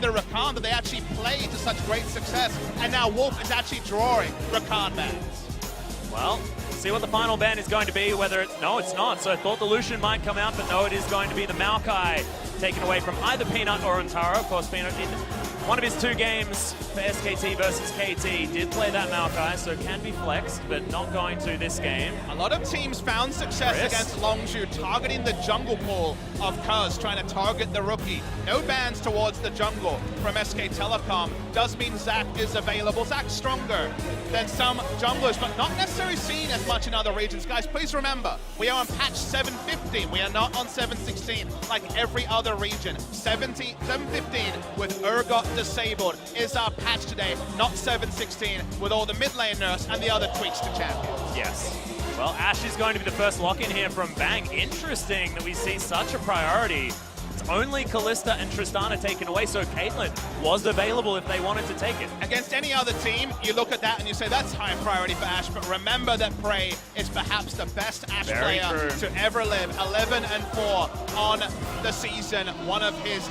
and the Rakan that they actually play to such great success, and now Wolf is actually drawing Rakan bans. Well, see what the final ban is going to be, whether it's... No, it's not. So I thought the Lucian might come out, but no, it is going to be the Maokai taken away from either Peanut or Antara. Of course, Peanut in one of his 2 games for SKT versus KT did play that Maokai, so can be flexed, but not going to this game. A lot of teams found success against Longzhu, targeting the jungle pool of Cuz, trying to target the rookie. No bans towards the jungle from SK Telecom. Does mean Zac is available. Zac's stronger than some junglers, but not necessarily seen as much in other regions. Guys, please remember, we are on patch 715. We are not on 716 like every other region. 715 with Urgot disabled is our patch today, not 716 with all the mid lane nerfs and the other tweaks to champions. Yes. Well, Ashe is going to be the first lock-in here from Bang. Interesting that we see such a priority. It's only Kalista and Tristana taken away, so Caitlyn was available if they wanted to take it. Against any other team, you look at that and you say that's high priority for Ashe, but remember that Prey is perhaps the best Ashe player to ever live. 11-4 on the season, one of his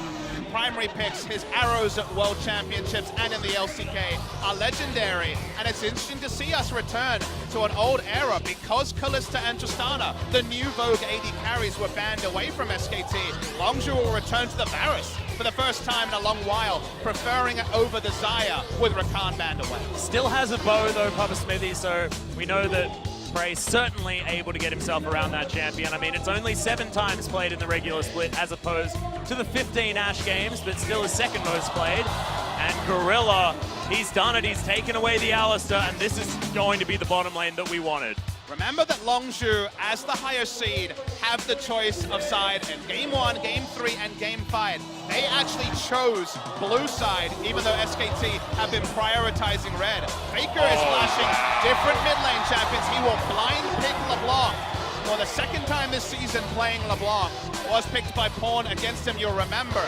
primary picks, his arrows at World Championships and in the LCK are legendary, and it's interesting to see us return to an old era because Kalista and Tristana, the new Vogue AD carries, were banned away from SKT. Longzhu will return to the Varus for the first time in a long while, preferring it over the Xayah with Rakan banned away. Still has a bow though, Papa Smithy, so we know that Prey certainly able to get himself around that champion. I mean, it's only 7 times played in the regular split as opposed to the 15 Ashe games, but still his second most played. And Gorilla, he's done it. He's taken away the Alistar, and this is going to be the bottom lane that we wanted. Remember that Longzhu, as the higher seed, have the choice of side in Game 1, Game 3, and Game 5. They actually chose blue side, even though SKT have been prioritizing red. Faker is flashing different mid lane champions. He will blind pick LeBlanc. For the second time this season playing LeBlanc, was picked by Pawn against him, you'll remember.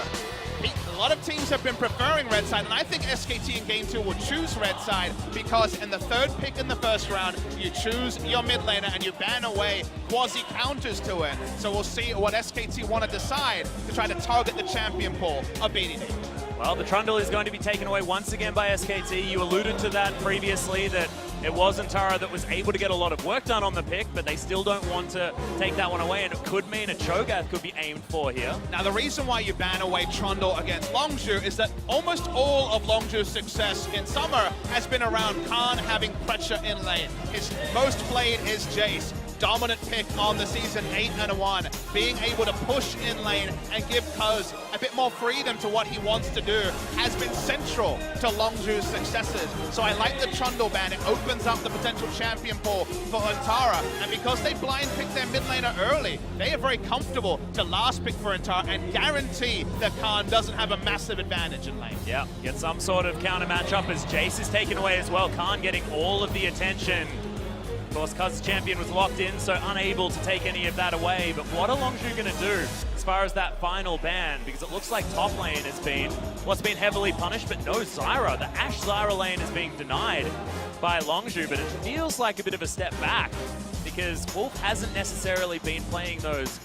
A lot of teams have been preferring red side, and I think SKT in Game 2 will choose red side because in the 3rd pick in the first round, you choose your mid laner and you ban away quasi counters to it. So we'll see what SKT want to decide to try to target the champion pool of BDD. Well, the Trundle is going to be taken away once again by SKT. You alluded to that previously, that it was Antara that was able to get a lot of work done on the pick, but they still don't want to take that one away, and it could mean a Cho'Gath could be aimed for here. Now, the reason why you ban away Trundle against Longzhu is that almost all of Longzhu's success in Summer has been around Khan having pressure in lane. His most played is Jace. Dominant pick on the season, 8-1. Being able to push in lane and give Cuz a bit more freedom to what he wants to do has been central to Longzhu's successes. So I like the Trundle ban. It opens up the potential champion pool for Antara. And because they blind picked their mid laner early, they are very comfortable to last pick for Antara and guarantee that Khan doesn't have a massive advantage in lane. Yeah, get some sort of counter matchup as Jace is taken away as well. Khan getting all of the attention. Of course, Cuz champion was locked in, so unable to take any of that away. But what are Longzhu going to do as far as that final ban? Because it looks like top lane has been what's been heavily punished, but no Zyra. The Ashe Zyra lane is being denied by Longzhu, but it feels like a bit of a step back because Wolf hasn't necessarily been playing those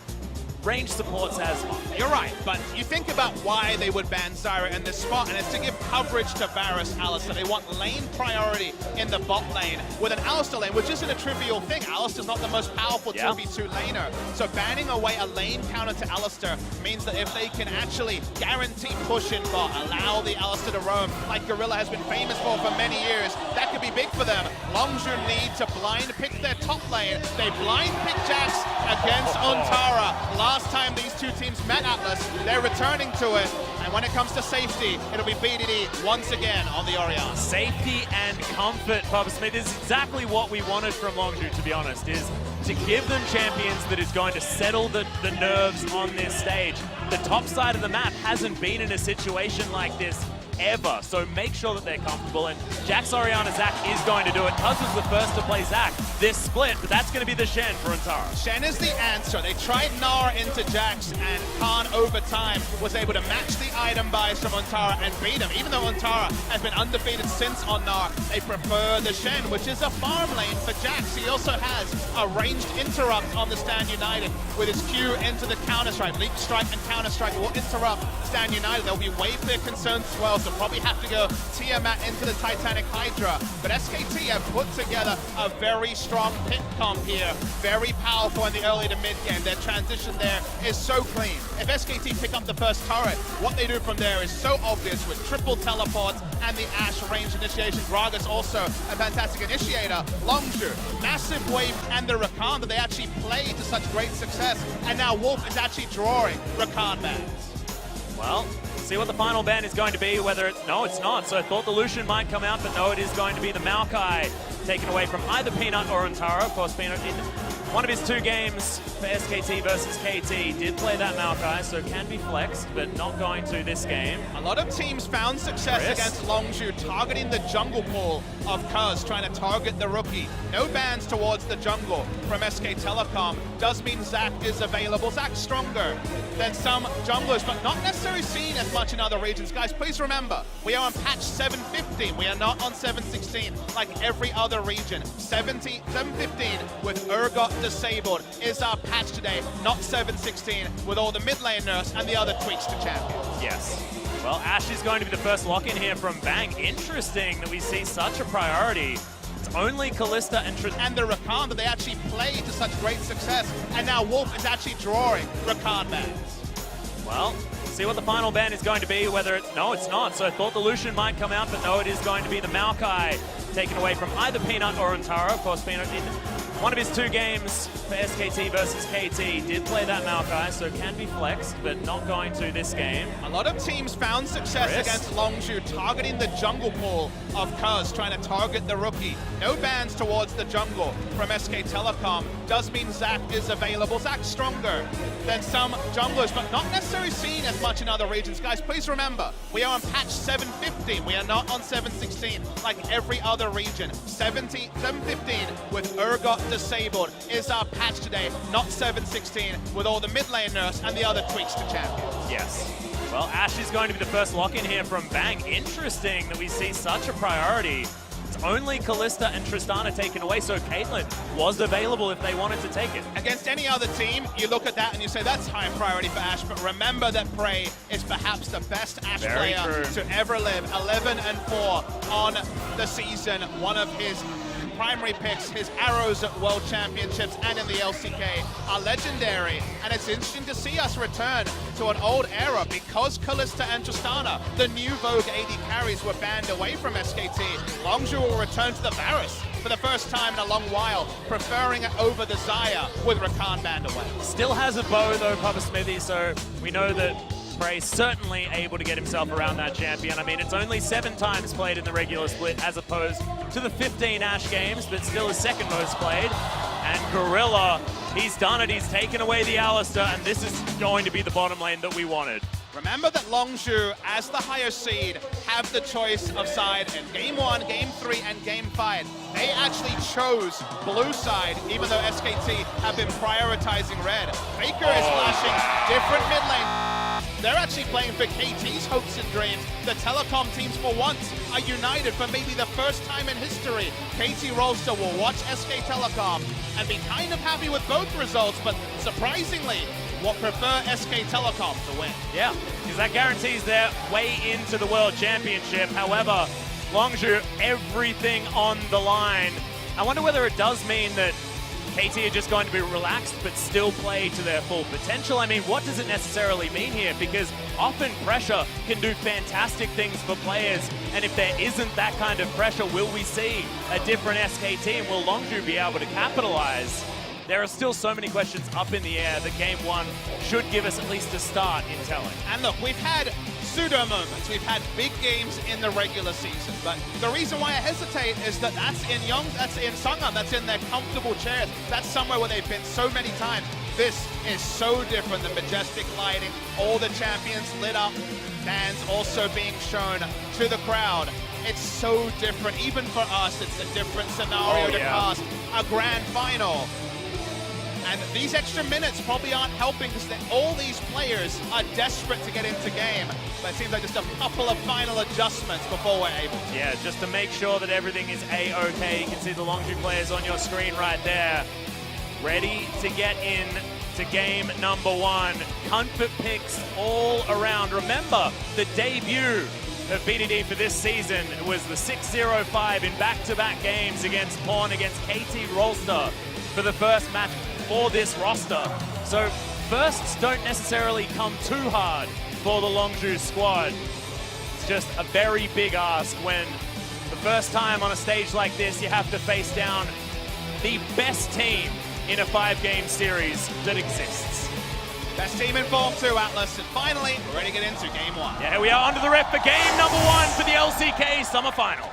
range supports as much. You're right, but you think about why they would ban Zyra in this spot, and it's to give coverage to Varus Alistar. They want lane priority in the bot lane with an Alistar lane, which isn't a trivial thing. Alistar's not the most powerful 2v2 laner. So banning away a lane counter to Alistar means that if they can actually guarantee push in bot, allow the Alistar to roam, like Gorilla has been famous for many years, that could be big for them. Longzhu need to blind pick their top lane. They blind pick Jax against Antara. Last time these two teams met Atlas, they're returning to it. And when it comes to safety, it'll be BDD once again on the Orion. Safety and comfort, Papa Smith, is exactly what we wanted from Longzhu, to be honest, is to give them champions that is going to settle the nerves on this stage. The top side of the map hasn't been in a situation like this ever. So make sure that they're comfortable. And Jax, Oriana, Zach is going to do it. Cuz was the first to play Zach this split, but that's going to be the Shen for Antara. Shen is the answer. They tried Gnar into Jax, and Khan over time was able to match the item buys from Antara and beat him. Even though Antara has been undefeated since on Gnar, they prefer the Shen, which is a farm lane for Jax. He also has a ranged interrupt on the Stand United with his Q into the counter-strike. Leap strike and counter-strike will interrupt Stand United. There'll be way bigger concerns as well, so probably have to go Tiamat into the Titanic Hydra. But SKT have put together a very strong pick comp here. Very powerful in the early to mid game. Their transition there is so clean. If SKT pick up the first turret, what they do from there is so obvious with triple teleports and the Ashe range initiation. Gragas also a fantastic initiator. Longzhu, massive wave, and the Rakan that they actually play to such great success. And now Wolf is actually drawing Rakan bans. Well, see what the final ban is going to be, whether it's... No, it's not. So I thought the Lucian might come out, but no, it is going to be the Maokai taken away from either Peanut or Antara. Of course, Peanut in one of his 2 games for SKT versus KT did play that Maokai, so can be flexed, but not going to this game. A lot of teams found success against Longzhu, targeting the jungle pool of Cuz, trying to target the rookie. No bans towards the jungle from SK Telecom. Does mean Zach is available. Zach's stronger than some junglers, but not necessarily seen as much in other regions. Guys, please remember, we are on patch 715. We are not on 716 like every other region. 715 with Urgot disabled is our patch today, not 716 with all the mid lane nurse and the other tweaks to champions. Yes. Well, Ashe is going to be the first lock-in here from Bang. Interesting that we see such a priority. It's only Kalista and the Rakan that they actually play to such great success. And now Wolf is actually drawing Rakan bans. Well, see what the final ban is going to be, whether it's... No, it's not. So I thought the Lucian might come out, but no, it is going to be the Maokai taken away from either Peanut or Antara. Of course, Peanut in one of his 2 games for SKT versus KT did play that Maokai, so can be flexed, but not going to this game. A lot of teams found success against Longzhu, targeting the jungle pool of Cuz, trying to target the rookie. No bans towards the jungle from SK Telecom. Does mean Zach is available. Zach's stronger than some junglers, but not necessarily seen as much in other regions. Guys, please remember, we are on patch 715. We are not on 716 like every other region. 715 with Urgot disabled is our patch today, not 716 with all the mid lane nurse and the other tweaks to champions. Yes. Well, Ashe is going to be the first lock-in here from Bang. Interesting that we see such a priority. It's only Kalista and Tristana taken away, so Caitlyn was available if they wanted to take it. Against any other team, you look at that and you say that's high priority for Ashe, but remember that Prey is perhaps the best Ashe player to ever live. 11-4 on the season. One of his primary picks, his arrows at World Championships and in the LCK are legendary, and it's interesting to see us return to an old era because Kalista and Tristana, the new Vogue AD carries, were banned away from SKT. Longzhu will return to the Varus for the first time in a long while, preferring it over the Xayah with Rakan banned away. Still has a bow though, Papa Smithy, so we know that Prey certainly able to get himself around that champion. I mean, it's only 7 times played in the regular split as opposed to the 15 Ashe games, but still his 2nd most played. And Gorilla, he's done it. He's taken away the Alistar, and this is going to be the bottom lane that we wanted. Remember that Longzhu, as the higher seed, have the choice of side in Game 1, Game 3, and Game 5. They actually chose blue side, even though SKT have been prioritizing red. Faker is flashing different mid lane. They're actually playing for KT's hopes and dreams. The Telecom teams, for once, are united for maybe the first time in history. KT Rolster will watch SK Telecom and be kind of happy with both results, but surprisingly, will prefer SK Telecom to win. Yeah, because that guarantees their way into the World Championship. However, Longzhu, everything on the line. I wonder whether it does mean that KT are just going to be relaxed but still play to their full potential. I mean, what does it necessarily mean here? Because often pressure can do fantastic things for players, and if there isn't that kind of pressure, will we see a different SKT, and will Longzhu be able to capitalize? There are still so many questions up in the air that Game 1 should give us at least a start in telling. And look, we've had pseudo moments. We've had big games in the regular season, but the reason why I hesitate is that that's in Sangam, that's in their comfortable chairs. That's somewhere where they've been so many times. This is so different. The majestic lighting, all the champions lit up, fans also being shown to the crowd. It's so different. Even for us, it's a different scenario to cast a grand final. And these extra minutes probably aren't helping because all these players are desperate to get into game. But it seems like just a couple of final adjustments before we're able to. Yeah, just to make sure that everything is A-okay. You can see the Longzhu players on your screen right there. Ready to get in to game number 1. Comfort picks all around. Remember, the debut of BDD for this season was the 6-0-5 in back-to-back games against Pawn, against KT Rolster for the first match for this roster. So firsts don't necessarily come too hard for the Longzhu squad. It's just a very big ask when the first time on a stage like this you have to face down the best team in a 5-game series that exists. Best team involved too, Atlas. And finally, we're ready to get into game 1. Yeah, we are under the ref for game number 1 for the LCK Summer Final.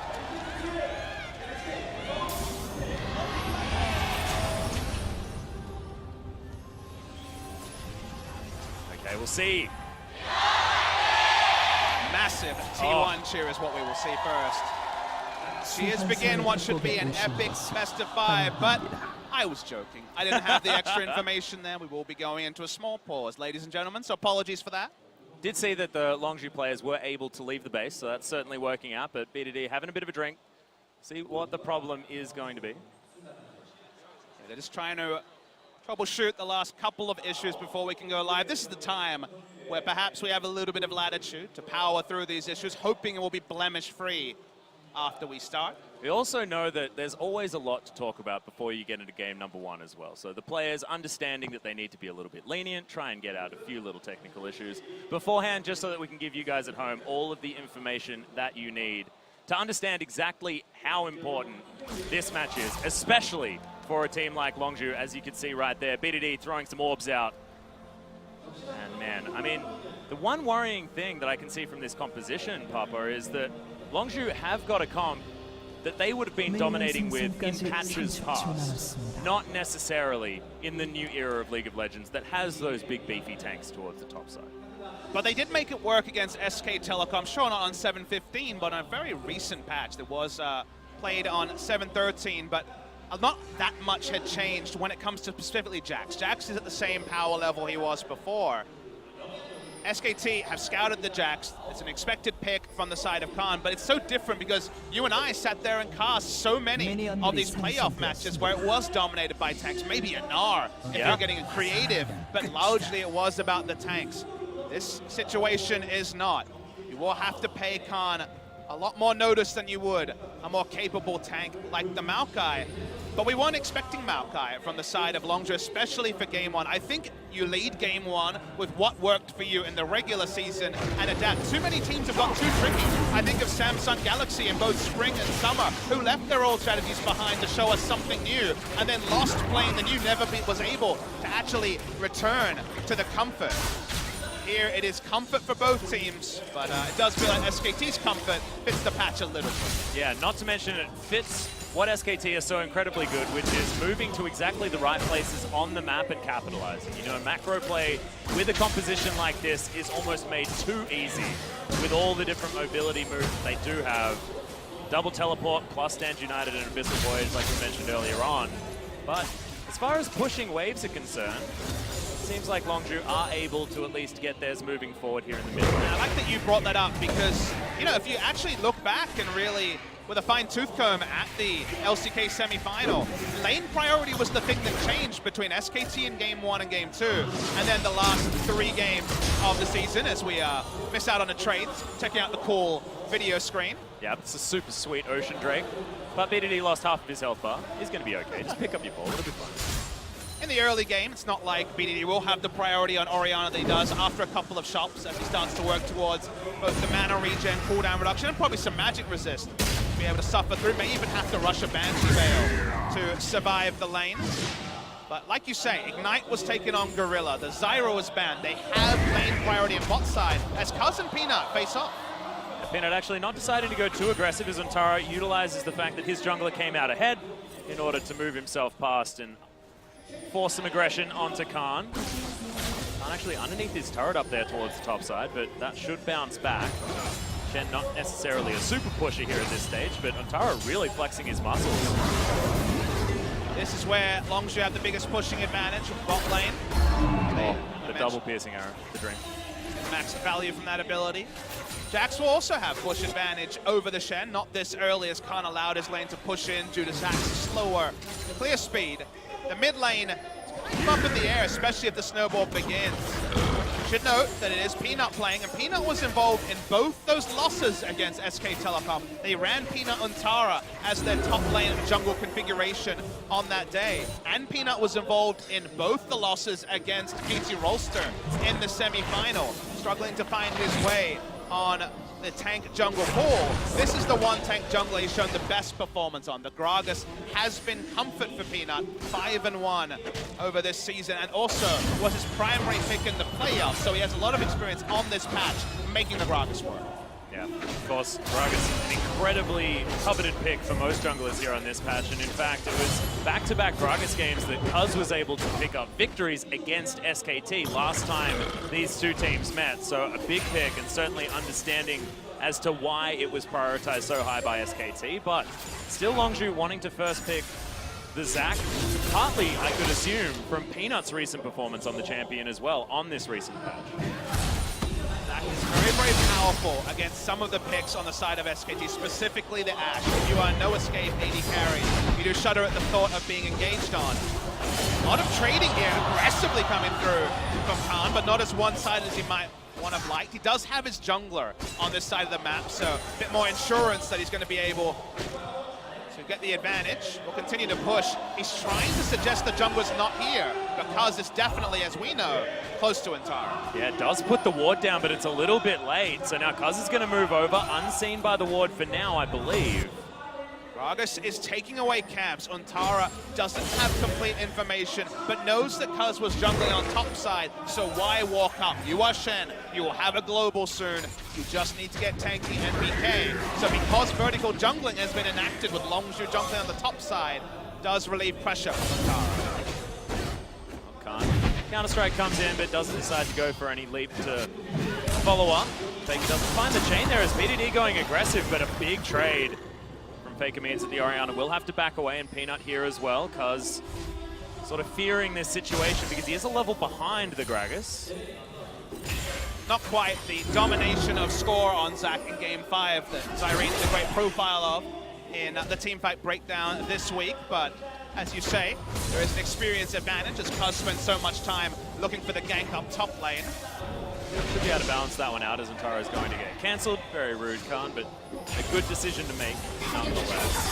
Okay, we'll see. Massive T1 cheer is what we will see first. Cheers begin what should be an epic best of 5, but I was joking. I didn't have the extra information there. We will be going into a small pause, ladies and gentlemen, so apologies for that. Did see that the Longzhu players were able to leave the base, so that's certainly working out, but BDD having a bit of a drink. See what the problem is going to be. Yeah, they're just trying to troubleshoot the last couple of issues before we can go live. This is the time where perhaps we have a little bit of latitude to power through these issues, hoping it will be blemish-free after we start. We also know that there's always a lot to talk about before you get into game number 1 as well. So the players understanding that they need to be a little bit lenient, try and get out a few little technical issues beforehand, just so that we can give you guys at home all of the information that you need to understand exactly how important this match is, especially for a team like Longzhu, as you can see right there. BDD throwing some orbs out. And man, I mean, the one worrying thing that I can see from this composition, Papa, is that Longzhu have got a comp that they would have been dominating with in patches past, not necessarily in the new era of League of Legends that has those big beefy tanks towards the top side. But they did make it work against SK Telecom, sure not on 7.15, but on a very recent patch that was played on 7.13, but not that much had changed when it comes to specifically Jax. Jax is at the same power level he was before. SKT have scouted the Jax. It's an expected pick from the side of Khan, but it's so different because you and I sat there and cast so many of these playoff matches where it was dominated by tanks, maybe a Gnar if you're getting creative, but largely it was about the tanks. This situation is not. You will have to pay Khan a lot more notice than you would a more capable tank like the Maokai. But we weren't expecting Maokai from the side of Longzhu, especially for game 1. I think you lead game 1 with what worked for you in the regular season and adapt. Too many teams have got too tricky. I think of Samsung Galaxy in both spring and summer, who left their old strategies behind to show us something new, and then lost playing the new, never was able to actually return to the comfort. Here it is comfort for both teams, but it does feel like SKT's comfort fits the patch a little bit. Yeah, not to mention it fits what SKT is so incredibly good, which is moving to exactly the right places on the map and capitalizing. You know, macro play with a composition like this is almost made too easy with all the different mobility moves they do have. Double teleport plus Stand United and Abyssal Voyage, like we mentioned earlier on. But as far as pushing waves are concerned, it seems like Longzhu are able to at least get theirs moving forward here in the middle. I like that you brought that up because, you know, if you actually look back and really, with a fine-tooth comb at the LCK semi-final, lane priority was the thing that changed between SKT in game 1 and game 2, and then the last 3 games of the season as we miss out on a trade, checking out the cool video screen. Yeah, it's a super sweet Ocean Drake, but BDD lost half of his health bar. He's going to be okay. Just pick up your ball, it'll be fun. In the early game, it's not like BDD will have the priority on Orianna that he does after a couple of shops as he starts to work towards both the mana regen, cooldown reduction, and probably some magic resist to be able to suffer through. May even have to rush a Banshee Veil to survive the lane. But like you say, Ignite was taken on Gorilla. The Zyra was banned. They have lane priority in bot side as Cuz and Peanut face off. Peanut actually not deciding to go too aggressive as Ontara utilizes the fact that his jungler came out ahead in order to move himself past, and force some aggression onto Khan. Khan actually underneath his turret up there towards the top side, but that should bounce back. Shen not necessarily a super pusher here at this stage, but Antara really flexing his muscles. This is where Longzhu have the biggest pushing advantage of bot lane. The double piercing arrow, the dream. Max value from that ability. Jax will also have push advantage over the Shen, not this early as Khan allowed his lane to push in due to Zax's slower clear speed. The mid lane is kind of up in the air, especially if the snowball begins. Should note that it is Peanut playing, and Peanut was involved in both those losses against SK Telecom. They ran Peanut and Tara as their top lane jungle configuration on that day. And Peanut was involved in both the losses against KT Rolster in the semi-final, struggling to find his way on the tank jungle pool. This is the one tank jungle he's shown the best performance on. The Gragas has been comfort for Peanut, 5-1 over this season, and also was his primary pick in the playoffs, so he has a lot of experience on this patch making the Gragas work. Yeah, of course, Gragas, an incredibly coveted pick for most junglers here on this patch, and in fact, it was back-to-back Gragas games that Cuz was able to pick up victories against SKT last time these two teams met, so a big pick, and certainly understanding as to why it was prioritized so high by SKT, but still Longzhu wanting to first pick the Zac, partly, I could assume, from Peanut's recent performance on the champion as well on this recent patch. Is very, very powerful against some of the picks on the side of SKT, specifically the Ashe. You are no escape AD carry. You do shudder at the thought of being engaged on. A lot of trading here, aggressively coming through from Khan, but not as one-sided as he might want to have liked. He does have his jungler on this side of the map, so a bit more insurance that he's going to be able to get the advantage. We'll continue to push. He's trying to suggest the jungler's not here, because it's definitely, as we know, close to Antara. Yeah, it does put the ward down, but it's a little bit late. So now Cuz is going to move over, unseen by the ward for now, I believe. Gragas is taking away camps. Antara doesn't have complete information, but knows that Cuz was jungling on top side, so why walk up? You are Shen, you will have a global soon. You just need to get tanky and PK. So because vertical jungling has been enacted with Longzhu jungling on the top side, does relieve pressure from Antara. Counter-Strike comes in, but doesn't decide to go for any leap to follow up. Faker doesn't find the chain there as BDD going aggressive, but a big trade from Faker means that the Orianna will have to back away, and Peanut here as well, Cuz sort of fearing this situation because he is a level behind the Gragas. Not quite the domination of score on Zac in Game 5 that Zyrene did a great profile of in the teamfight breakdown this week, but as you say, there is an experience advantage as Cuz spent so much time looking for the gank up top lane. Should be able to balance that one out as Antara is going to get cancelled. Very rude, Khan, but a good decision to make nonetheless.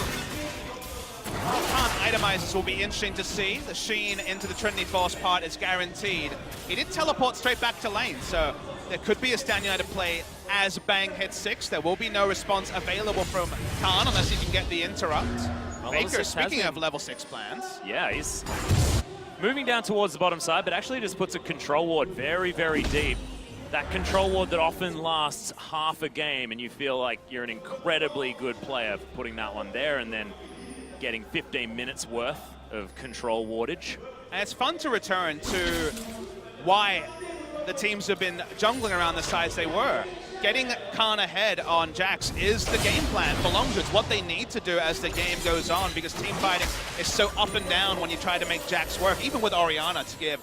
How Khan itemizes will be interesting to see. The Sheen into the Trinity Force part is guaranteed. He did teleport straight back to lane, so there could be a Stan United play as Bang hits 6. There will be no response available from Khan unless he can get the interrupt. Well, Baker, speaking of level 6 plans. Yeah, he's moving down towards the bottom side, but actually just puts a control ward very, very deep. That control ward that often lasts half a game, and you feel like you're an incredibly good player for putting that one there and then getting 15 minutes worth of control wardage. And it's fun to return to why the teams have been jungling around the sides they were. Getting Khan ahead on Jax is the game plan for Longzhu. It's what they need to do as the game goes on, because team fighting is so up and down when you try to make Jax work, even with Orianna to give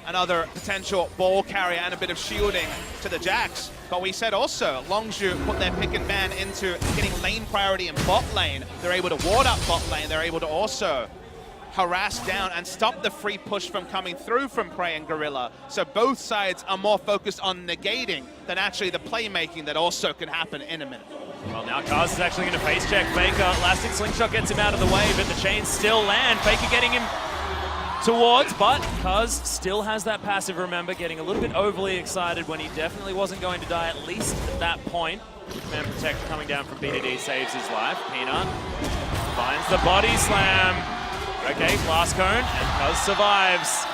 another potential ball carrier and a bit of shielding to the Jax. But we said also, Longzhu put their pick and ban into getting lane priority in bot lane. They're able to ward up bot lane. They're able to also harass down and stop the free push from coming through from Prey and Gorilla. So both sides are more focused on negating than actually the playmaking that also can happen in a minute. Well, now Kaz is actually going to face check Faker. Elastic Slingshot gets him out of the way, but the chains still land. Faker getting him towards, but Kaz still has that passive, remember, getting a little bit overly excited when he definitely wasn't going to die, at least at that point. Man Protect coming down from BDD saves his life. Peanut finds the body slam. Okay, Blast Cone, and Cuz survives.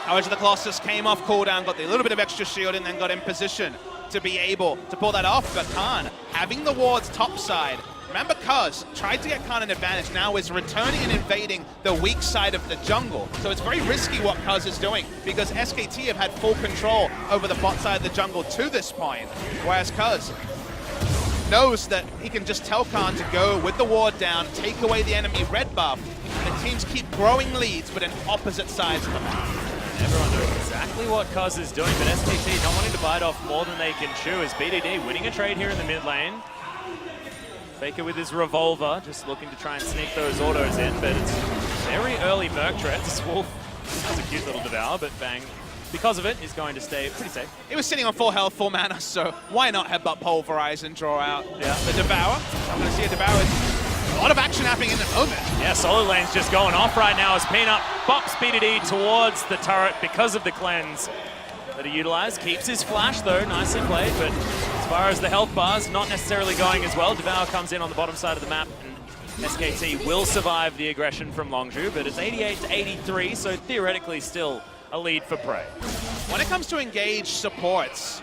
Courage of the Colossus came off cooldown, got a little bit of extra shield, and then got in position to be able to pull that off. But Khan, having the wards topside, Remember, Cuz tried to get Khan an advantage, now is returning and invading the weak side of the jungle. So it's very risky what Cuz is doing, because SKT have had full control over the bot side of the jungle to this point, whereas Cuz knows that he can just tell Khan to go with the ward down, take away the enemy red buff, and the teams keep growing leads, but in opposite sides of the map. Everyone knows exactly what Cuz is doing, but SKT not wanting to bite off more than they can chew, as BDD winning a trade here in the mid lane. Faker with his revolver, just looking to try and sneak those autos in, but it's very early Merc treads. Wolf has a cute little devour, but Bang, because of it, is going to stay pretty safe. He was sitting on full health, full mana, so why not headbutt, pulverize, and draw out the devour? I'm going to see a devour. A lot of action happening in the moment. Yeah, solo lane's just going off right now as Peanut bops BDD towards the turret because of the cleanse that he utilized. Keeps his flash though, nicely played, but as far as the health bars, not necessarily going as well. Devour comes in on the bottom side of the map, and SKT will survive the aggression from Longzhu, but it's 88 to 83, so theoretically still a lead for Prey. When it comes to engaged supports,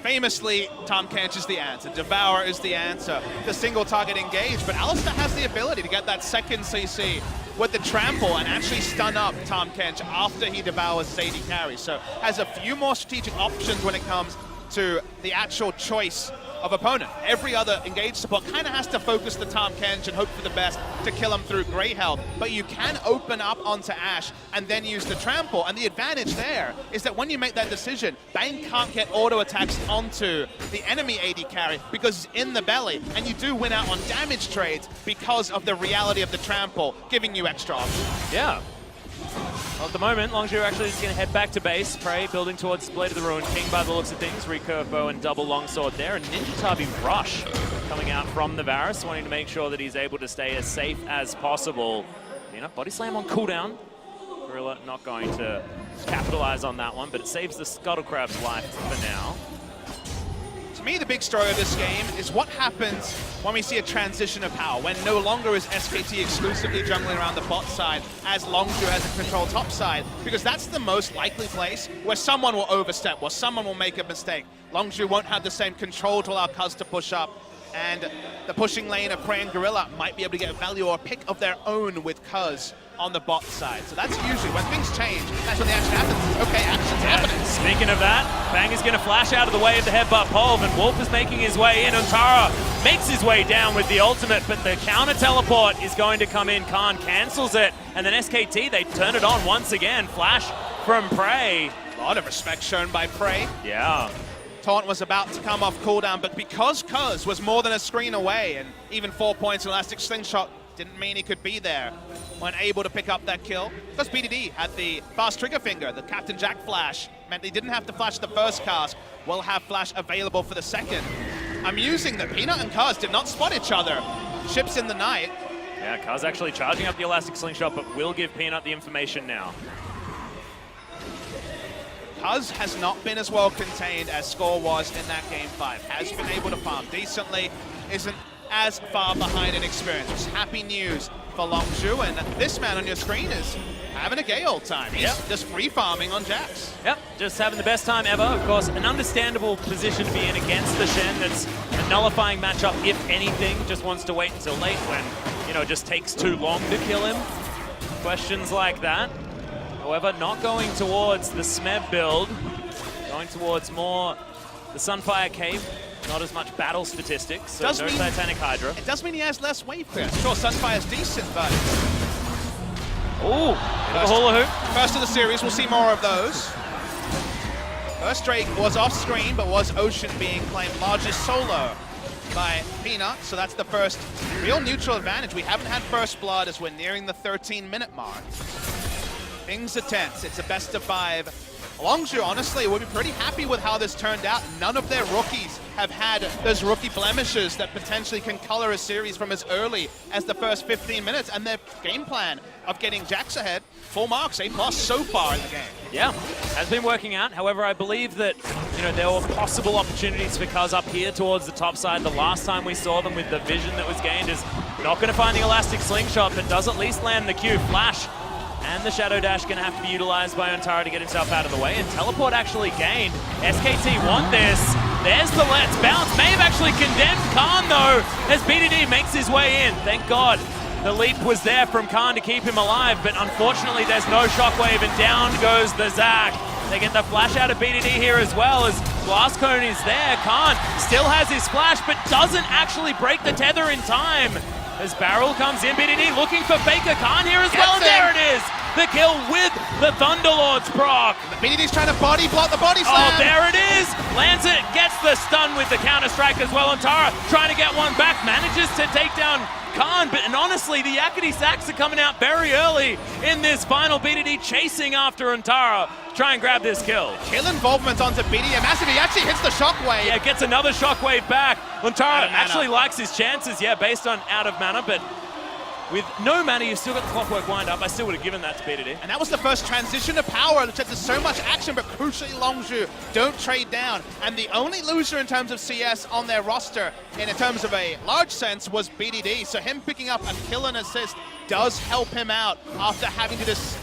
famously, Tahm Kench is the answer. Devour is the answer. The single target engage, but Alistar has the ability to get that second CC with the trample and actually stun up Tahm Kench after he devours his AD carry. So has a few more strategic options when it comes to the actual choice of opponent. Every other engaged support kind of has to focus the Tahm Kench and hope for the best to kill him through Grey Health, but you can open up onto Ashe and then use the trample, and the advantage there is that when you make that decision, Bang can't get auto attacks onto the enemy AD carry because it's in the belly, and you do win out on damage trades because of the reality of the trample, giving you extra options. Yeah. Well, at the moment, Longzhu actually is going to head back to base. Prey building towards Blade of the Ruined King by the looks of things. Recurve bow and double longsword there. And Ninja Tabi Rush coming out from the Varus, wanting to make sure that he's able to stay as safe as possible. Body slam on cooldown. Gorilla not going to capitalize on that one, but it saves the Scuttlecrab's life for now. To me, the big story of this game is what happens when we see a transition of power, when no longer is SKT exclusively jungling around the bot side as Longzhu has a control top side, because that's the most likely place where someone will overstep, where someone will make a mistake. Longzhu won't have the same control to allow Cuz to push up, and the pushing lane of Prey and Gorilla might be able to get value or a pick of their own with Cuz on the bot side. So that's usually when things change, that's when the action happens. Okay, action's happening. Speaking of that, Bang is going to flash out of the way of the headbutt pulve, and Wolf is making his way in. Untara makes his way down with the ultimate, but the counter teleport is going to come in. Khan cancels it, and then SKT, they turn it on once again. Flash from Prey. A lot of respect shown by Prey. Yeah. Taunt was about to come off cooldown, but because Cuz was more than a screen away, and even 4 points Elastic Slingshot didn't mean he could be there when able to pick up that kill. Because BDD had the fast trigger finger, the Captain Jack flash, meant he didn't have to flash the first cast, will have flash available for the second. Amusing that Peanut and Cuz did not spot each other. Ships in the night. Yeah, Cuz actually charging up the Elastic Slingshot, but will give Peanut the information now. Cuz has not been as well contained as Score was in that game 5. Has been able to farm decently, isn't as far behind in experience. It's happy news for Longzhu, and this man on your screen is having a gay old time. He's just free farming on Jax. Yep, just having the best time ever. Of course, an understandable position to be in against the Shen. That's a nullifying matchup, if anything. Just wants to wait until late when, it just takes too long to kill him. Questions like that. However, not going towards the Smeb build, going towards more the Sunfire Cave. Not as much battle statistics, so no Titanic Hydra. It does mean he has less wave clear. Sure, Sunfire's decent, but... Ooh, the hula hoop. First of the series, we'll see more of those. First Drake was off screen, but was Ocean being claimed largest solo by Peanut, so that's the first real neutral advantage. We haven't had first blood as we're nearing the 13-minute mark. Things are tense. It's a best of 5. Longzhu, honestly, will be pretty happy with how this turned out. None of their rookies have had those rookie blemishes that potentially can color a series from as early as the first 15 minutes. And their game plan of getting Jax ahead, full marks, A+ so far in the game. Yeah, has been working out. However, I believe that, there were possible opportunities for Cuz up here towards the top side. The last time we saw them with the vision that was gained is not going to find the Elastic Slingshot, but does at least land the Q. Flash. And the Shadow Dash going to have to be utilized by Untara to get himself out of the way. And Teleport actually gained. SKT want this. There's the Let's Bounce. May have actually condemned Khan, though, as BDD makes his way in. Thank God the leap was there from Khan to keep him alive, but unfortunately there's no shockwave, and down goes the Zac. They get the flash out of BDD here as well, as Blast Cone is there. Khan still has his flash, but doesn't actually break the tether in time. As Barrel comes in, BDD looking for Faker. Khan here as well, and there it is! The kill with the Thunderlord's proc. BDD's trying to body block the body slam. Oh, there it is! Lands it, gets the stun with the counter-strike as well. Antara trying to get one back, manages to take down Khan, and honestly, the Yakety Sacs are coming out very early in this final. BDD chasing after Antara, try and grab this kill. Kill involvement onto BDD, massive. He actually hits the shockwave. Yeah, gets another shockwave back. Antara actually likes his chances, yeah, based on out of mana, but with no mana, you've still got the clockwork wind up. I still would have given that to BDD. And that was the first transition to power, which had so much action, but crucially Longzhu don't trade down. And the only loser in terms of CS on their roster, in terms of a large sense, was BDD. So him picking up a kill and assist does help him out after having to just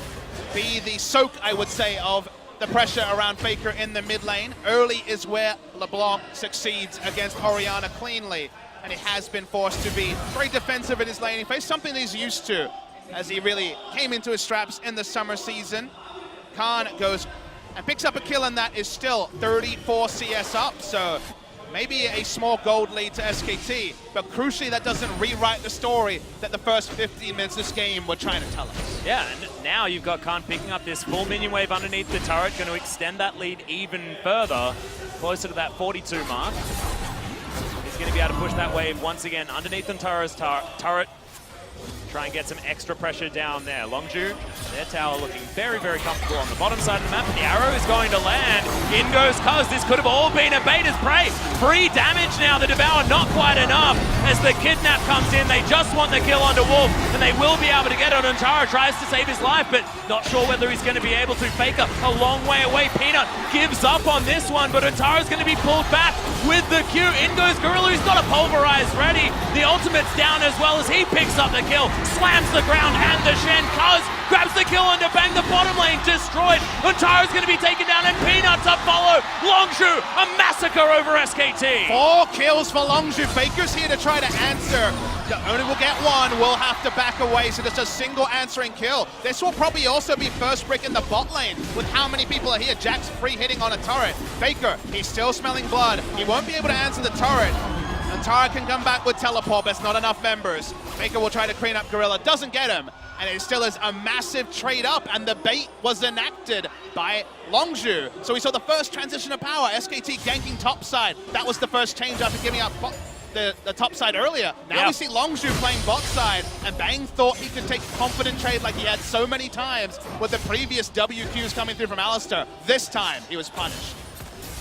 be the soak, I would say, of the pressure around Faker in the mid lane. Early is where LeBlanc succeeds against Orianna cleanly, and he has been forced to be very defensive in his laning phase, something he's used to as he really came into his straps in the summer season. Khan goes and picks up a kill, and that is still 34 CS up, so maybe a small gold lead to SKT, but crucially that doesn't rewrite the story that the first 15 minutes of this game were trying to tell us. Yeah, and now you've got Khan picking up this full minion wave underneath the turret, going to extend that lead even further, closer to that 42 mark. He's going to be able to push that wave once again underneath Antara's turret. Try and get some extra pressure down there. Longzhu, their tower looking very, very comfortable on the bottom side of the map. The arrow is going to land. In goes Cuz. This could have all been a bait as prey. 3 damage now. The Devour not quite enough. As the Kidnap comes in, they just want the kill onto Wolf, and they will be able to get it. Antara tries to save his life, but not sure whether he's going to be able to. Faker a long way away. Peanut gives up on this one, but Antara's going to be pulled back with the Q. In goes Gorilla, who's got a Pulverize ready. The ultimate's down as well as he picks up the kill. Slams the ground and the Shen. Cuz grabs the kill under bang, the bottom lane destroyed. Antara's going to be taken down, and Peanuts up follow. Longzhu, a massacre over SKT. 4 kills for Longzhu. Faker's here to try to answer. The only will get one, will have to back away, so just a single answering kill. This will probably also be first brick in the bot lane with how many people are here. Jack's free hitting on a turret. Faker, he's still smelling blood. He won't be able to answer the turret. Antara can come back with teleport, but it's not enough members. Faker will try to clean up Gorilla, doesn't get him, and it still is a massive trade up, and the bait was enacted by Longzhu. So we saw the first transition of power, SKT ganking topside. That was the first change after giving up the top side earlier. Now we see Longzhu playing bot side, and Bang thought he could take confident trade like he had so many times with the previous WQs coming through from Alistar. This time, he was punished.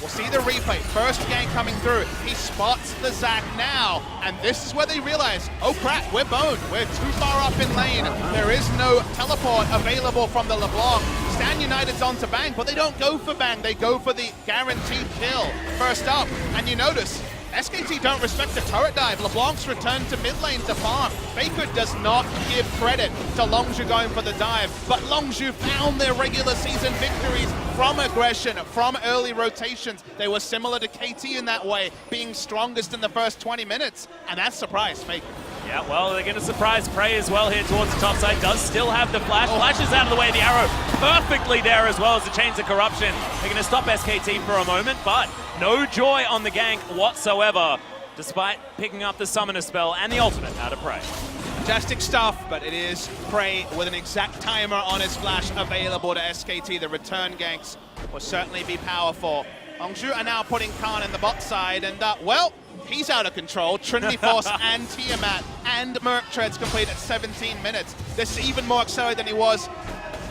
We'll see the replay. First gank coming through. He spots the Zac now, and this is where they realize, oh crap, we're boned. We're too far up in lane. There is no teleport available from the LeBlanc. Stand United's onto Bang, but they don't go for Bang. They go for the guaranteed kill. First up, and you notice, SKT don't respect the turret dive. LeBlanc's returned to mid lane to farm. Faker does not give credit to Longzhu going for the dive, but Longzhu found their regular season victories from aggression, from early rotations. They were similar to KT in that way, being strongest in the first 20 minutes, and that surprised Faker. Yeah, well, they're going to surprise Prey as well here towards the top side. Does still have the flash. Flashes out of the way. The arrow perfectly there as well as the Chains of Corruption. They're going to stop SKT for a moment, but no joy on the gank whatsoever, despite picking up the Summoner spell and the ultimate out of Prey. Fantastic stuff, but it is Prey with an exact timer on his flash available to SKT. The return ganks will certainly be powerful. Longzhu are now putting Khan in the bot side, and well, he's out of control. Trinity Force and Tiamat and Merc Treads complete at 17 minutes. This is even more accelerated than he was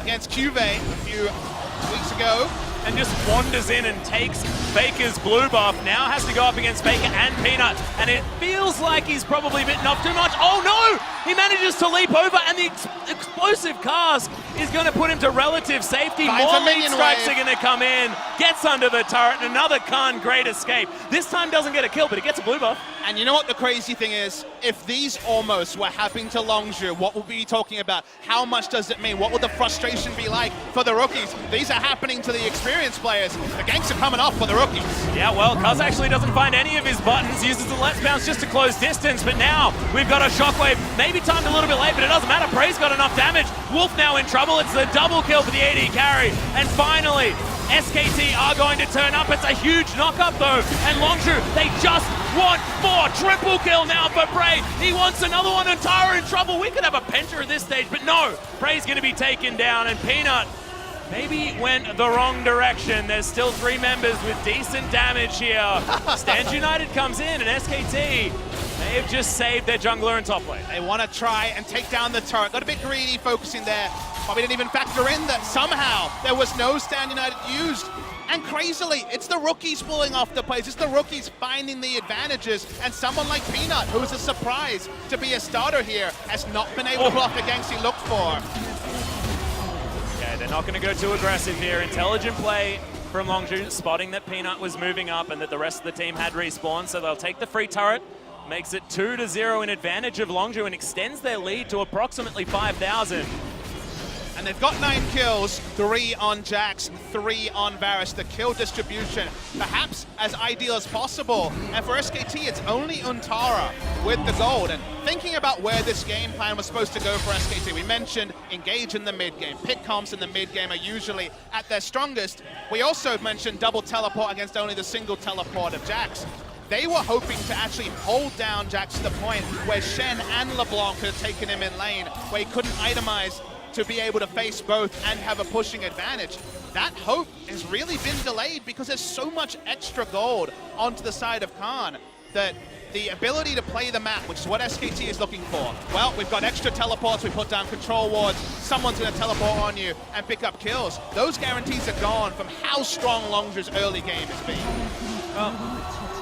against Cuvée a few weeks ago. And just wanders in and takes Faker's blue buff. Now has to go up against Faker and Peanut. And it feels like he's probably bitten off too much. Oh no! He manages to leap over, and the explosive cast is going to put him to relative safety. More lead strikes are going to come in. Gets under the turret, and another Khan great escape. This time doesn't get a kill, but he gets a blue buff. And you know what the crazy thing is? If these almost were happening to Longzhu, what would we be talking about? How much does it mean? What would the frustration be like for the rookies? These are happening to the experienced experienced players. The ganks are coming off for the rookies. Yeah, well, Cuz actually doesn't find any of his buttons, uses the Let's Bounce just to close distance, but now we've got a Shockwave, maybe timed a little bit late, but it doesn't matter. Prey's got enough damage. Wolf now in trouble. It's the double kill for the AD carry, and finally, SKT are going to turn up. It's a huge knock-up though, and Longzhu, they just want more. Triple kill now for Prey. He wants another one, and Tara in trouble. We could have a Penta at this stage, but no. Prey's going to be taken down, and Peanut maybe went the wrong direction. There's still 3 members with decent damage here. Stands United comes in, and SKT, they've just saved their jungler and top lane. They want to try and take down the turret. Got a bit greedy focusing there. Probably didn't even factor in that somehow there was no Stand United used. And crazily, it's the rookies pulling off the plays. It's the rookies finding the advantages. And someone like Peanut, who's a surprise to be a starter here, has not been able to block the ganks he looked for. Yeah, they're not going to go too aggressive here. Intelligent play from Longzhu, spotting that Peanut was moving up and that the rest of the team had respawned. So they'll take the free turret. Makes it 2-0 in advantage of Longzhu and extends their lead to approximately 5,000. And they've got 9 kills, 3 on Jax, 3 on Varus. The kill distribution, perhaps as ideal as possible. And for SKT, it's only Untara with the gold. And thinking about where this game plan was supposed to go for SKT, we mentioned engage in the mid game. Pick comps in the mid game are usually at their strongest. We also mentioned double teleport against only the single teleport of Jax. They were hoping to actually hold down Jax to the point where Shen and LeBlanc could have taken him in lane, where he couldn't itemize to be able to face both and have a pushing advantage. That hope has really been delayed because there's so much extra gold onto the side of Khan that the ability to play the map, which is what SKT is looking for. Well, we've got extra teleports, we put down control wards, someone's going to teleport on you and pick up kills. Those guarantees are gone from how strong Longzhu's early game has been. Well,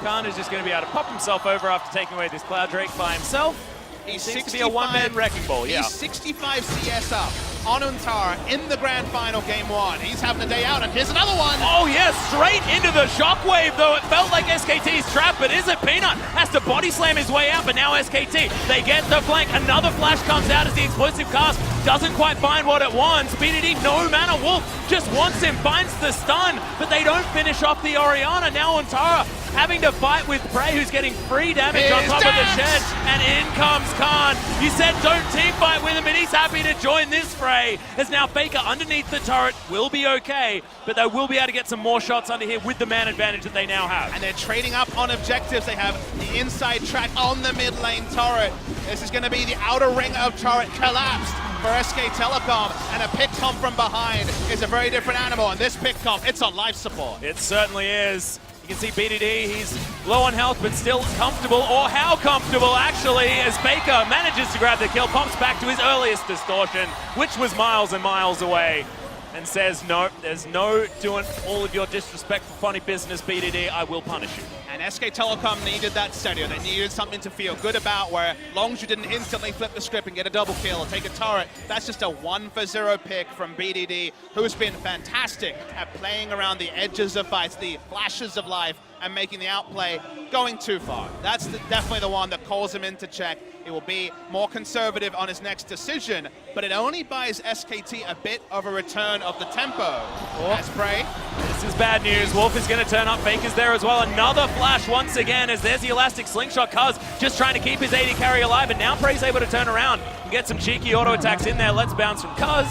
Khan is just going to be able to pop himself over after taking away this Cloud Drake by himself. He's seems to be a one-man wrecking ball, yeah. He's 65 CS up on Untara in the grand final game 1. He's having a day out, and here's another one. Oh yes, straight into the shockwave though. It felt like SKT's trap, but is it? Peanut has to body slam his way out, but now SKT, they get the flank. Another flash comes out as the explosive cast doesn't quite find what it wants. BDD, no mana. Wolf just wants him, finds the stun, but they don't finish off the Orianna. Now Untara having to fight with Prey, who's getting free damage on top of the shed, and in comes Khan. You said don't team fight with him, and he's happy to join this fray. As now Faker underneath the turret will be okay, but they will be able to get some more shots under here with the man advantage that they now have. And they're trading up on objectives. They have the inside track on the mid lane turret. This is going to be the outer ring of turret collapsed for SK Telecom, and a pick comp from behind is a very different animal, and this pick comp, it's on life support. It certainly is. You can see BDD, he's low on health, but still comfortable, or how comfortable actually, as Faker manages to grab the kill, pops back to his earliest distortion, which was miles and miles away, and says, no, there's no doing all of your disrespectful, funny business, BDD, I will punish you. And SK Telecom needed that stereo. They needed something to feel good about, where Longzhu didn't instantly flip the script and get a double kill or take a turret. That's just a 1-for-0 pick from BDD, who's been fantastic at playing around the edges of fights, the flashes of life, and making the outplay going too far. That's definitely the one that calls him into check. He will be more conservative on his next decision, but it only buys SKT a bit of a return of the tempo. As Prey. This is bad news. Wolf is going to turn up. Faker's there as well. Another flash once again, as there's the elastic slingshot. Cuz just trying to keep his AD carry alive, and now Prey's able to turn around and get some cheeky auto attacks in there. Let's bounce from Cuz.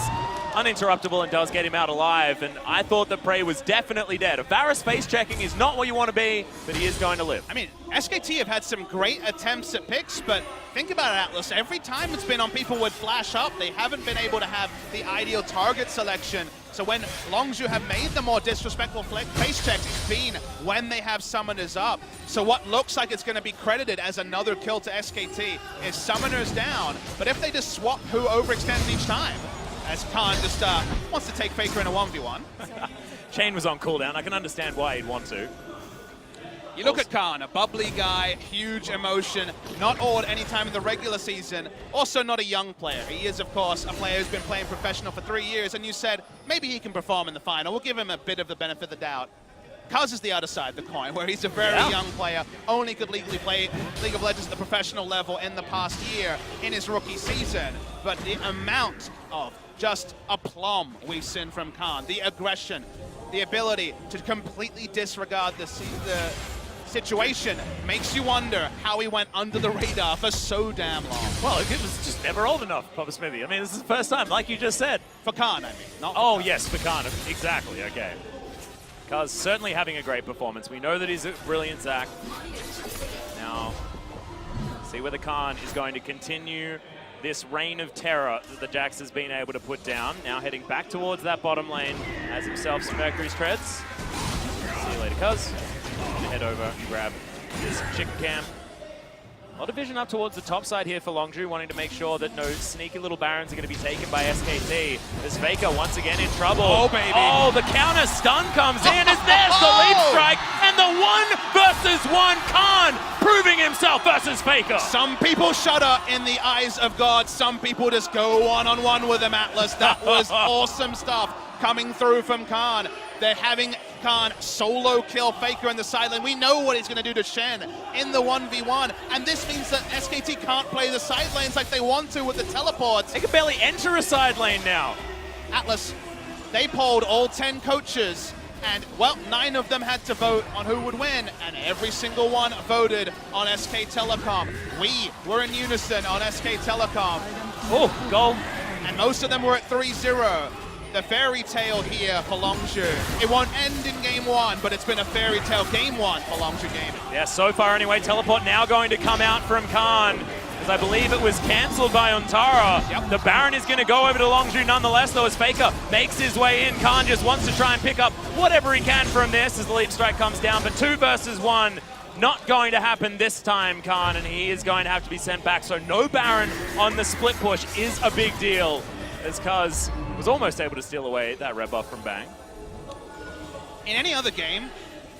Uninterruptible and does get him out alive, and I thought that Prey was definitely dead. Varus face checking is not what you want to be, but he is going to live. I mean, SKT have had some great attempts at picks, but think about it, Atlas. Every time it's been on people would flash up, they haven't been able to have the ideal target selection. So when Longzhu have made the more disrespectful face checks, it's been when they have summoners up. So what looks like it's going to be credited as another kill to SKT is summoners down, but if they just swap who overextends each time, as Khan just wants to take Faker in a 1v1. Chain was on cooldown. I can understand why he'd want to. You look at Khan, a bubbly guy, huge emotion, not awed anytime in the regular season, also not a young player. He is, of course, a player who's been playing professional for 3 years, and you said maybe he can perform in the final. We'll give him a bit of the benefit of the doubt. Cuz is the other side of the coin, where he's a very young player, only could legally play League of Legends at the professional level in the past year in his rookie season. But the amount of just aplomb we've seen from Khan, the aggression, the ability to completely disregard the situation makes you wonder how he went under the radar for so damn long. Well, it was just never old enough, Papa Smithy. I mean, this is the first time, like you just said. For Khan, I mean. Not oh, yes, for Khan. Exactly, okay. Kaz certainly having a great performance. We know that he's a brilliant Zach. Now, see whether Khan is going to continue this reign of terror that the Jax has been able to put down. Now heading back towards that bottom lane, has himself some Mercury's treads. See you later, Kaz. Head over and grab this chicken cam. A lot of vision up towards the top side here for Longzhu, wanting to make sure that no sneaky little Barons are going to be taken by SKT. As Faker once again in trouble. Oh, baby. Oh, the counter stun comes in as there's the lead strike, and the 1-versus-1 Khan proving himself versus Faker. Some people shudder in the eyes of God. Some people just go one-on-one with him, Atlas. That was awesome stuff coming through from Khan. They're having Khan solo kill Faker in the side lane. We know what he's going to do to Shen in the 1v1, and this means that SKT can't play the side lanes like they want to with the teleports. They can barely enter a side lane now. Atlas, they polled all 10 coaches, and well, 9 of them had to vote on who would win, and every single one voted on SK Telecom. We were in unison on SK Telecom. Oh, goal. And most of them were at 3-0. The fairy tale here for Longzhu. It won't end in game 1, but it's been a fairy tale game 1 for Longzhu Gaming. Yeah, so far anyway. Teleport now going to come out from Khan, as I believe it was cancelled by Ontara. Yep. The Baron is going to go over to Longzhu nonetheless, though, as Faker makes his way in. Khan just wants to try and pick up whatever he can from this as the leap strike comes down, but 2-versus-1. Not going to happen this time, Khan, and he is going to have to be sent back. So no Baron on the split push is a big deal, as Kaz was almost able to steal away that red buff from Bang. In any other game,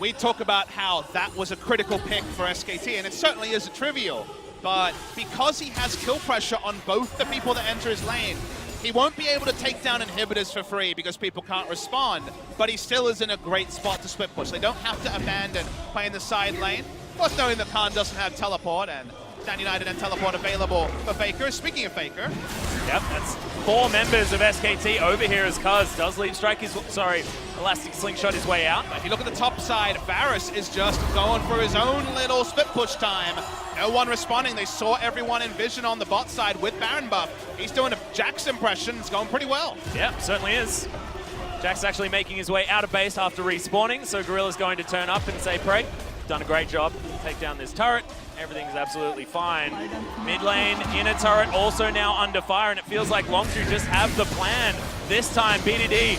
we talk about how that was a critical pick for SKT, and it certainly isn't trivial. But because he has kill pressure on both the people that enter his lane, he won't be able to take down inhibitors for free because people can't respond, but he still is in a great spot to split push. They don't have to abandon playing the side lane. Of course, knowing that Khan doesn't have teleport, and Dan United and teleport available for Faker. Speaking of Faker. Yep, that's 4 members of SKT over here as Kaz does leap strike his, Elastic Slingshot his way out. If you look at the top side, Varus is just going for his own little split push time. No one responding. They saw everyone in vision on the bot side with Baron buff. He's doing a Jax impression. It's going pretty well. Yep, certainly is. Jax actually making his way out of base after respawning, so Gorilla's going to turn up and say, "Pray, done a great job. Take down this turret. Everything's absolutely fine." Mid lane, inner turret also now under fire, and it feels like Longzhu just have the plan. This time, BDD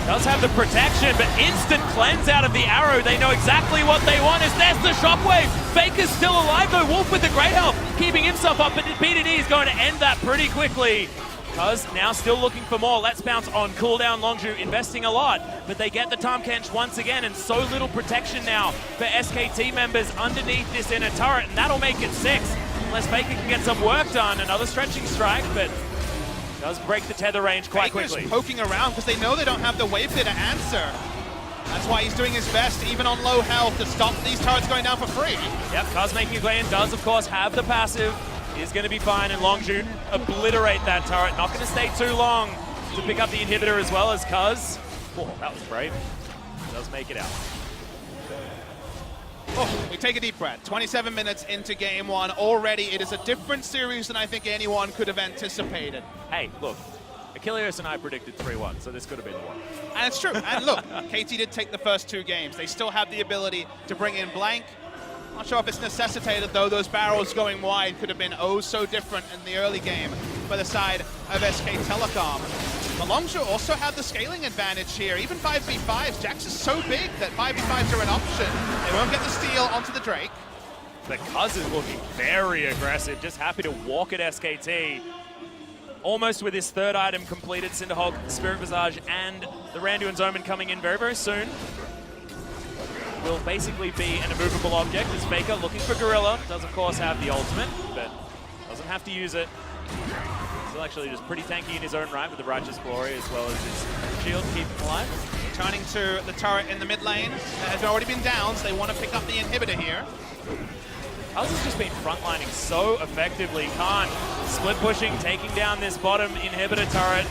does have the protection, but instant cleanse out of the arrow. They know exactly what they want. As there's the shockwave. Faker's still alive though. Wolf with the great health, keeping himself up, but BDD is going to end that pretty quickly. Cuz now still looking for more. Let's bounce on cooldown. Longzhu investing a lot, but they get the Tahm Kench once again, and so little protection now for SKT members underneath this inner turret, and that'll make it 6 unless Faker can get some work done. Another stretching strike, but does break the tether range quite quickly. Faker's poking around because they know they don't have the wave there to answer. That's why he's doing his best, even on low health, to stop these turrets going down for free. Yep, Kaz making his way in, does of course have the passive. Is going to be fine, and Longzhu obliterate that turret. Not going to stay too long to pick up the inhibitor as well as Kaz. Oh, that was brave. Does make it out. Oh, we take a deep breath. 27 minutes into game 1. Already it is a different series than I think anyone could have anticipated. Hey, look. Achilles and I predicted 3-1, so this could have been one. And it's true. And look, KT did take the first 2 games. They still have the ability to bring in Blank. Not sure if it's necessitated, though. Those barrels going wide could have been oh so different in the early game for the side of SK Telecom. But Longzhu also had the scaling advantage here. Even 5v5s, Jax is so big that 5v5s are an option. They won't get the steal onto the Drake. But Kaz is looking very aggressive, just happy to walk at SKT. Almost with his 3rd item completed, Cinderhog, Spirit Visage, and the Randu and Zoman coming in very, very soon. Will basically be an immovable object as Faker looking for Gorilla. Does of course have the ultimate, but doesn't have to use it. Still actually just pretty tanky in his own right with the Righteous Glory as well as his shield to keep him alive. Turning to the turret in the mid lane that has already been down, so they want to pick up the inhibitor here. Kaz has just been frontlining so effectively. Khan split pushing, taking down this bottom inhibitor turret.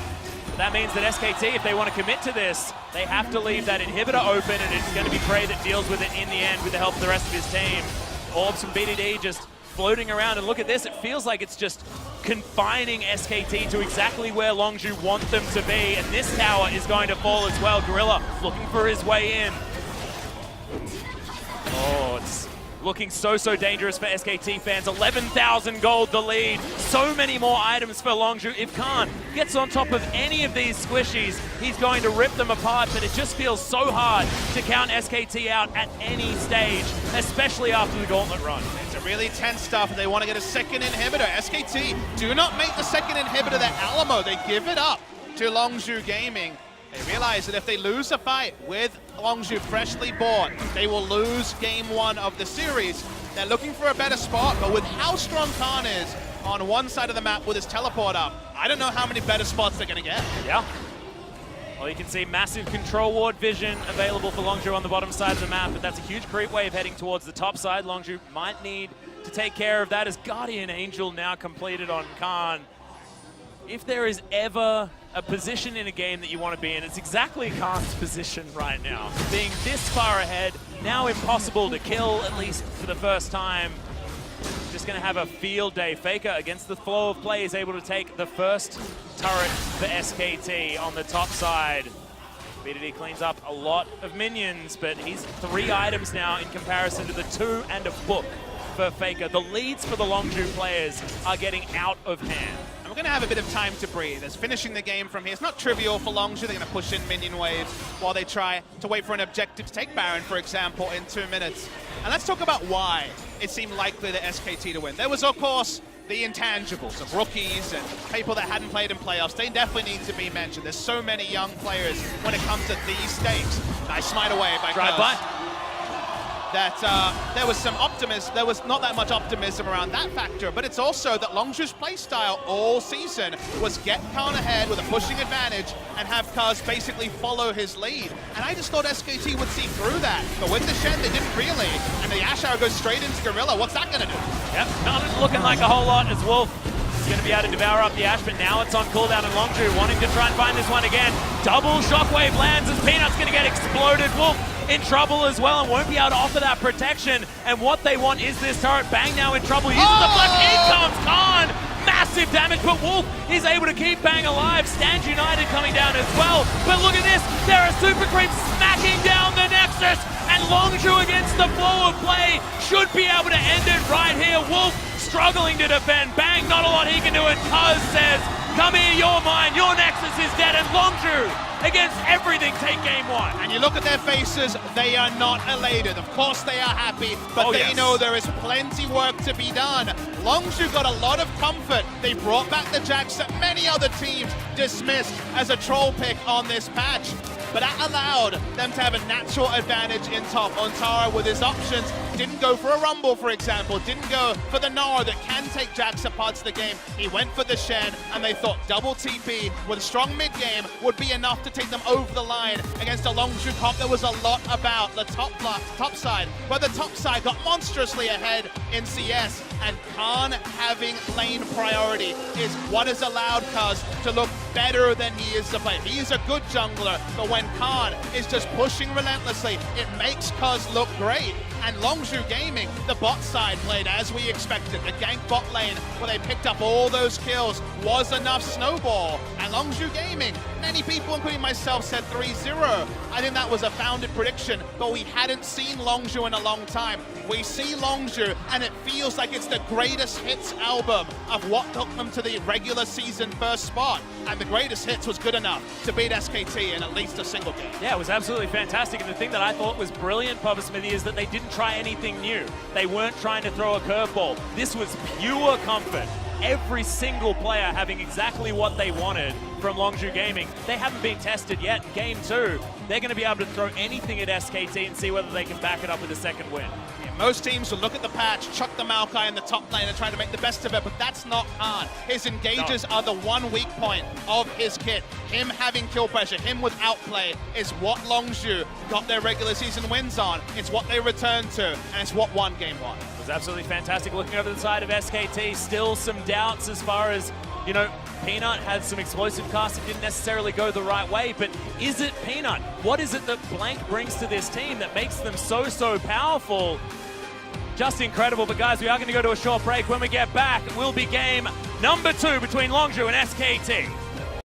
But that means that SKT, if they want to commit to this, they have to leave that inhibitor open, and it's going to be Prey that deals with it in the end with the help of the rest of his team. Orbs from BDD just floating around, and look at this, it feels like it's just confining SKT to exactly where Longzhu want them to be, and this tower is going to fall as well. Gorilla looking for his way in. Oh, it's looking so dangerous for SKT fans. 11,000 gold the lead. So many more items for Longzhu. If Khan gets on top of any of these squishies, he's going to rip them apart, but it just feels so hard to count SKT out at any stage, especially after the Gauntlet run. It's a really tense stuff. They want to get a second inhibitor. SKT do not make the second inhibitor their Alamo. They give it up to Longzhu Gaming. They realize that if they lose a fight with Longzhu freshly bought, they will lose game one of the series. They're looking for a better spot, but with how strong Khan is on one side of the map with his teleport up, I don't know how many better spots they're going to get. Yeah. Well, you can see massive control ward vision available for Longzhu on the bottom side of the map, but that's a huge creep wave heading towards the top side. Longzhu might need to take care of that as Guardian Angel now completed on Khan. If there is ever a position in a game that you want to be in, it's exactly Khan's position right now. Being this far ahead, now impossible to kill, at least for the first time. Just going to have a field day. Faker, against the flow of play, is able to take the first turret for SKT on the top side. BDD cleans up a lot of minions, but he's 3 items now in comparison to the 2 and a book for Faker. The leads for the Longzhu players are getting out of hand. And we're going to have a bit of time to breathe as finishing the game from here. It's not trivial for Longzhu. They're going to push in minion waves while they try to wait for an objective to take Baron, for example, in 2 minutes. And let's talk about why it seemed likely the SKT to win. There was, of course, the intangibles of rookies and people that hadn't played in playoffs. They definitely need to be mentioned. There's so many young players when it comes to these stakes. Nice smite away by Drive-by. That there was some optimism, there was not that much optimism around that factor, but it's also that Longzhu's playstyle all season was get Khan ahead with a pushing advantage and have Kaz basically follow his lead. And I just thought SKT would see through that, but with the Shen they didn't really, and the Ash Arrow goes straight into Gorilla. What's that gonna do? Yep, not looking like a whole lot as Wolf is going to be able to devour up the Ash, but now it's on cooldown, and Longzhu wanting to try and find this one again. Double shockwave lands as Peanut's going to get exploded. Wolf in trouble as well and won't be able to offer that protection, and what they want is this turret. Bang now in trouble, uses the flash, in comes Khan! Massive damage, but Wolf is able to keep Bang alive. Stand United coming down as well, but look at this, there are super creeps smacking down the Nexus, and Longzhu against the flow of play should be able to end it right here. Wolf struggling to defend, Bang, not a lot he can do, and Kuz says, come here, you're mine, your Nexus is dead, and Longzhu against everything take game one. And you look at their faces, they are not elated. Of course they are happy, but they know there is plenty work to be done. Longzhu got a lot of comfort. They brought back the Jax that many other teams dismissed as a troll pick on this patch. But that allowed them to have a natural advantage in top. Ontara with his options didn't go for a Rumble, for example, didn't go for the Nara that can take Jax at parts of the game. He went for the Shen, and they thought double TP with a strong mid game would be enough to take them over the line against a Longzhu comp. There was a lot about the top side, but the top side got monstrously ahead in CS, and Khan having lane priority is what has allowed Kaz to look better than he is to play. He is a good jungler, but when Khan is just pushing relentlessly, it makes Kaz look great. And Longzhu Gaming, the bot side played as we expected. The gank bot lane, where they picked up all those kills, was enough snowball. And Longzhu Gaming, many people, including myself, said 3-0. I think that was a founded prediction, but we hadn't seen Longzhu in a long time. We see Longzhu, and it feels like it's the greatest hits album of what took them to the regular season first spot. And the greatest hits was good enough to beat SKT in at least a single game. Yeah, it was absolutely fantastic. And the thing that I thought was brilliant, Papa Smithy, is that they didn't try anything new. They weren't trying to throw a curveball. This was pure comfort. Every single player having exactly what they wanted from Longzhu Gaming. They haven't been tested yet. Game 2, they're going to be able to throw anything at SKT and see whether they can back it up with a second win. Yeah, most teams will look at the patch, chuck the Maokai in the top lane and try to make the best of it, but that's not Khan. His engages are the one weak point of his kit. Him having kill pressure, him with outplay is what Longzhu got their regular season wins on. It's what they returned to, and it's what won game 1. It was absolutely fantastic. Looking over the side of SKT, still some doubts as far as, you know, Peanut had some explosive casting, didn't necessarily go the right way, but is it Peanut? What is it that Blank brings to this team that makes them so powerful? Just incredible. But guys, we are going to go to a short break. When we get back, it will be game number 2 between Longzhu and SKT.